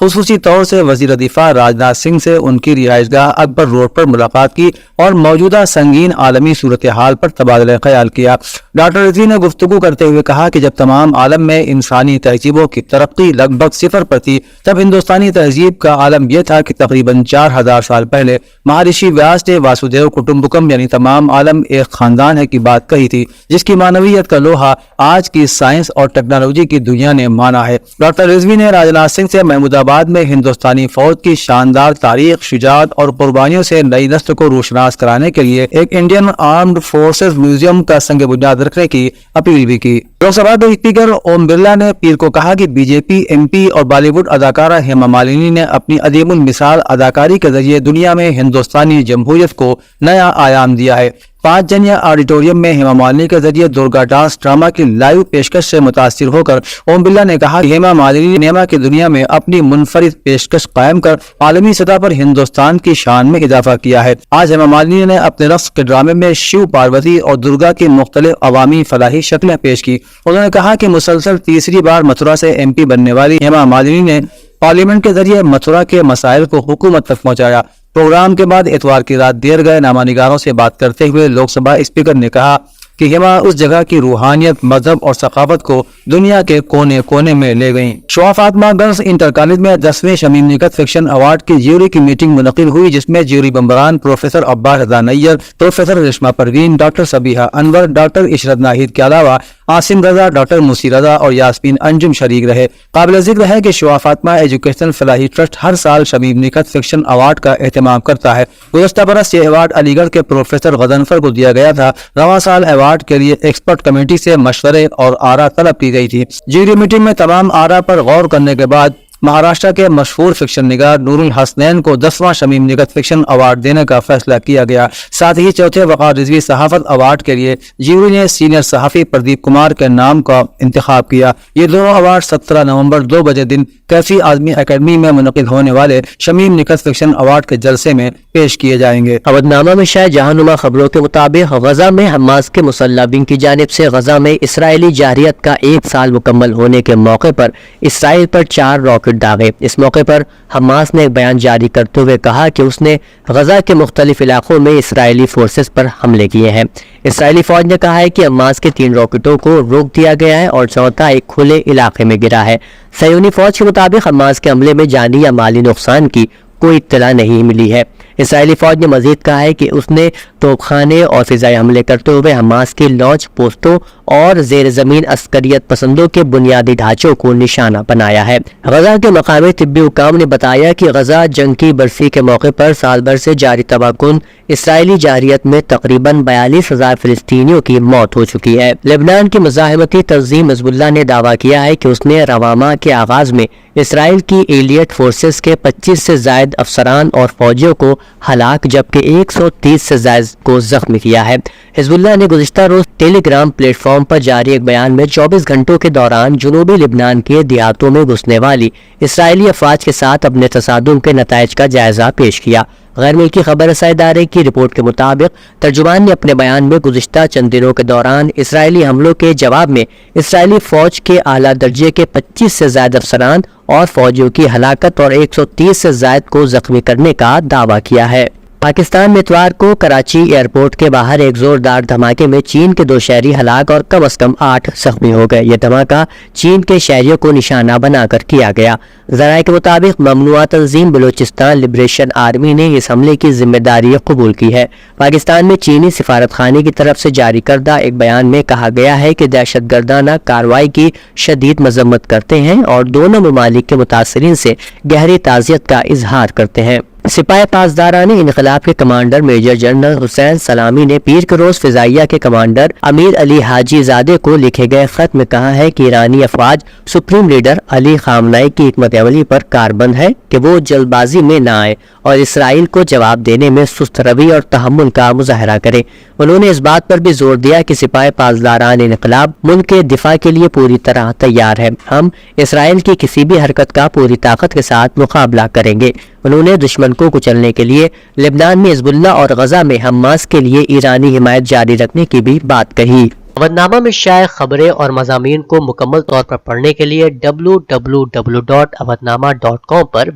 خصوصی طور سے وزیر دفاع راجناتھ سنگھ سے ان کی رہائش گاہ اکبر روڈ پر ملاقات کی اور موجودہ سنگین عالمی صورتحال پر تبادلہ خیال کیا۔ ڈاکٹر رضوی نے گفتگو کرتے ہوئے کہا کہ جب تمام عالم میں انسانی تہذیبوں کی ترقی لگ بھگ صفر پر تھی، تب ہندوستانی تہذیب کا عالم یہ تھا کہ تقریباً 4000 سال پہلے مہارشی ویاس نے واسودیو کٹمبکم یعنی تمام عالم ایک خاندان ہے کی بات کہی تھی، جس کی معنویت کا لوہا آج کی سائنس اور ٹیکنالوجی کی دنیا نے مانا ہے۔ ڈاکٹر رضوی نے راجناتھ سنگھ سے محمود آباد میں ہندوستانی فوج کی شاندار تاریخ، شجاعت اور قربانیوں سے نئی نسل کو روشناس کرانے کے لیے ایک انڈین آرمڈ فورسز میوزیم کا سنگ بنیاد رکھنے کی اپیل بھی کی۔ لوک سبھا کے اسپیکر اوم برلا نے پیر کو کہا کہ B J P M P اور بالی ووڈ اداکارہ ہیما مالنی نے اپنی عظیم المثال اداکاری کے ذریعے دنیا میں ہندوستانی جمہوریت کو نیا آیام دیا ہے۔ 5 جنیا آڈیٹوریم میں ہیما مالنی کے ذریعے درگا ڈانس ڈرامہ کی لائیو پیشکش سے متاثر ہو کر اوم برلا نے کہا کہ ہیما مالنی نے سنیما کی دنیا میں اپنی منفرد پیشکش قائم کر عالمی سطح پر ہندوستان کی شان میں اضافہ کیا ہے۔ آج ہیما مالنی نے اپنے رقص کے ڈرامے میں شیو، پاروتی اور درگا کی مختلف عوامی فلاحی شکلیں پیش کی۔ انہوں نے کہا کہ مسلسل تیسری بار متھرا سے ایم پی بننے والی ہیما مالنی نے پارلیمنٹ کے ذریعے متھرا کے مسائل کو حکومت تک پہنچایا۔ پروگرام کے بعد اتوار کی رات دیر گئے نامہ نگاروں سے بات کرتے ہوئے لوک سبھا اسپیکر نے کہا کہ ہیما اس جگہ کی روحانیت، مذہب اور ثقافت کو دنیا کے کونے کونے میں لے گئیں۔ شعا فاطمہ گرلز انٹر کالج میں 10ویں شمیم نکت فکشن ایوارڈ کی جیوری کی میٹنگ منعقد ہوئی، جس میں جیوری ممبران پروفیسر عباس رضا نیّر، پروفیسر ریشما پروین، ڈاکٹر سبیحہ انور، ڈاکٹر عشرت ناہید کے علاوہ عاصم رضا، ڈاکٹر موسی رضا اور یاسمین انجم شریک رہے۔ قابل ذکر ہے کہ شعا فاطمہ ایجوکیشنل فلاحی ٹرسٹ ہر سال شمیم نکت فکشن ایوارڈ کا اہتمام کرتا ہے۔ گزشتہ برس یہ ایوارڈ علی گڑھ کے پروفیسر غضنفر کو دیا گیا تھا۔ رواں سال ایوارڈ کے لیے ایکسپرٹ کمیٹی سے مشورے اور آراء طلب کی گئی تھی۔ جیوری میٹنگ میں تمام آراء پر غور کرنے کے بعد مہاراشٹر کے مشہور فکشن نگار نور الحسنین کو 10واں شمیم نکت فکشن ایوارڈ دینے کا فیصلہ کیا گیا۔ ساتھ ہی چوتھے وقار رضوی صحافت ایوارڈ کے لیے جیوری نے سینئر صحافی پردیپ کمار کے نام کا انتخاب کیا۔ یہ دونوں ایوارڈ 17 نومبر 2 بجے دن کیفی اعظمی اکیڈمی میں منعقد ہونے والے شمیم نکت فکشن ایوارڈ کے جلسے میں پیش کیے جائیں گے۔ اودنامہ میں شائع جہاں نما خبروں کے مطابق غزہ میں حماس کے مسلح ونگ کی جانب سے غزہ میں اسرائیلی جارحیت کا 1 سال مکمل ہونے کے موقع پر اسرائیل پر 4 راکٹ داغے۔ اس موقع پر حماس نے ایک بیان جاری کرتے ہوئے کہا کہ اس نے غزہ کے مختلف علاقوں میں اسرائیلی فورسز پر حملے کیے ہیں۔ اسرائیلی فوج نے کہا ہے کہ حماس کے 3 راکٹوں کو روک دیا گیا ہے اور چوتھا ایک کھلے علاقے میں گرا ہے۔ صہیونی فوج کے مطابق حماس کے حملے میں جانی یا مالی نقصان کی کوئی اطلاع نہیں ملی ہے۔ اسرائیلی فوج نے مزید کہا ہے کہ اس نے توپ خانے اور فضائی حملے کرتے ہوئے حماس کی لانچ پوسٹوں اور زیر زمین عسکریت پسندوں کے بنیادی ڈھانچوں کو نشانہ بنایا ہے۔ غزہ کے مقامی طبی حکام نے بتایا کہ غزہ جنگ کی برسی کے موقع پر سال بھر سے جاری تباہ کن اسرائیلی جارحیت میں تقریباً 42,000 فلسطینیوں کی موت ہو چکی ہے۔ لبنان کی مزاحمتی تنظیم حزب اللہ نے دعویٰ کیا ہے کہ اس نے رواں ماہ کے آغاز میں اسرائیل کی ایلیٹ فورسز کے 25 سے زائد افسران اور فوجیوں کو ہلاک جبکہ 130 سے زائد کو زخمی کیا ہے۔ حزب اللہ نے گزشتہ روز ٹیلی گرام پلیٹ فارم پر جاری ایک بیان میں 24 گھنٹوں کے دوران جنوبی لبنان کے دیہاتوں میں گھسنے والی اسرائیلی افواج کے ساتھ اپنے تصادم کے نتائج کا جائزہ پیش کیا۔ غیر ملکی خبر رساں ادارے کی رپورٹ کے مطابق ترجمان نے اپنے بیان میں گزشتہ چند دنوں کے دوران اسرائیلی حملوں کے جواب میں اسرائیلی فوج کے اعلیٰ درجے کے 25 سے زائد افسران اور فوجیوں کی ہلاکت اور 130 سے زائد کو زخمی کرنے کا دعویٰ کیا ہے۔ پاکستان میں اتوار کو کراچی ایئرپورٹ کے باہر ایک زوردار دھماکے میں چین کے 2 شہری ہلاک اور کم از کم 8 زخمی ہو گئے۔ یہ دھماکہ چین کے شہریوں کو نشانہ بنا کر کیا گیا۔ ذرائع کے مطابق ممنوعہ تنظیم بلوچستان لبریشن آرمی نے اس حملے کی ذمہ داری قبول کی ہے۔ پاکستان میں چینی سفارت خانے کی طرف سے جاری کردہ ایک بیان میں کہا گیا ہے کہ دہشت گردانہ کارروائی کی شدید مذمت کرتے ہیں اور دونوں ممالک کے متاثرین سے گہری تعزیت کا اظہار کرتے ہیں۔ سپاہی پاسداران انقلاب کے کمانڈر میجر جنرل حسین سلامی نے پیر کے روز فضائیہ کے کمانڈر امیر علی حاجی زادے کو لکھے گئے خط میں کہا ہے کہ ایرانی افواج سپریم لیڈر علی خامنئی کی حکمت عملی پر کاربند ہے کہ وہ جلد بازی میں نہ آئے اور اسرائیل کو جواب دینے میں سست روی اور تحمل کا مظاہرہ کرے۔ انہوں نے اس بات پر بھی زور دیا کہ سپاہی پاسداران انقلاب ملک کے دفاع کے لیے پوری طرح تیار ہے۔ ہم اسرائیل کی کسی بھی حرکت کا پوری طاقت کے ساتھ مقابلہ کریں گے۔ انہوں نے دشمن کو کچلنے کے لیے لبنان میں حزب اللہ اور غزہ میں حماس کے لیے ایرانی حمایت جاری رکھنے کی بھی بات کہی۔ اودنامہ میں شائع خبریں اور مضامین کو مکمل طور پر پڑھنے کے لیے www.awadnama.com پر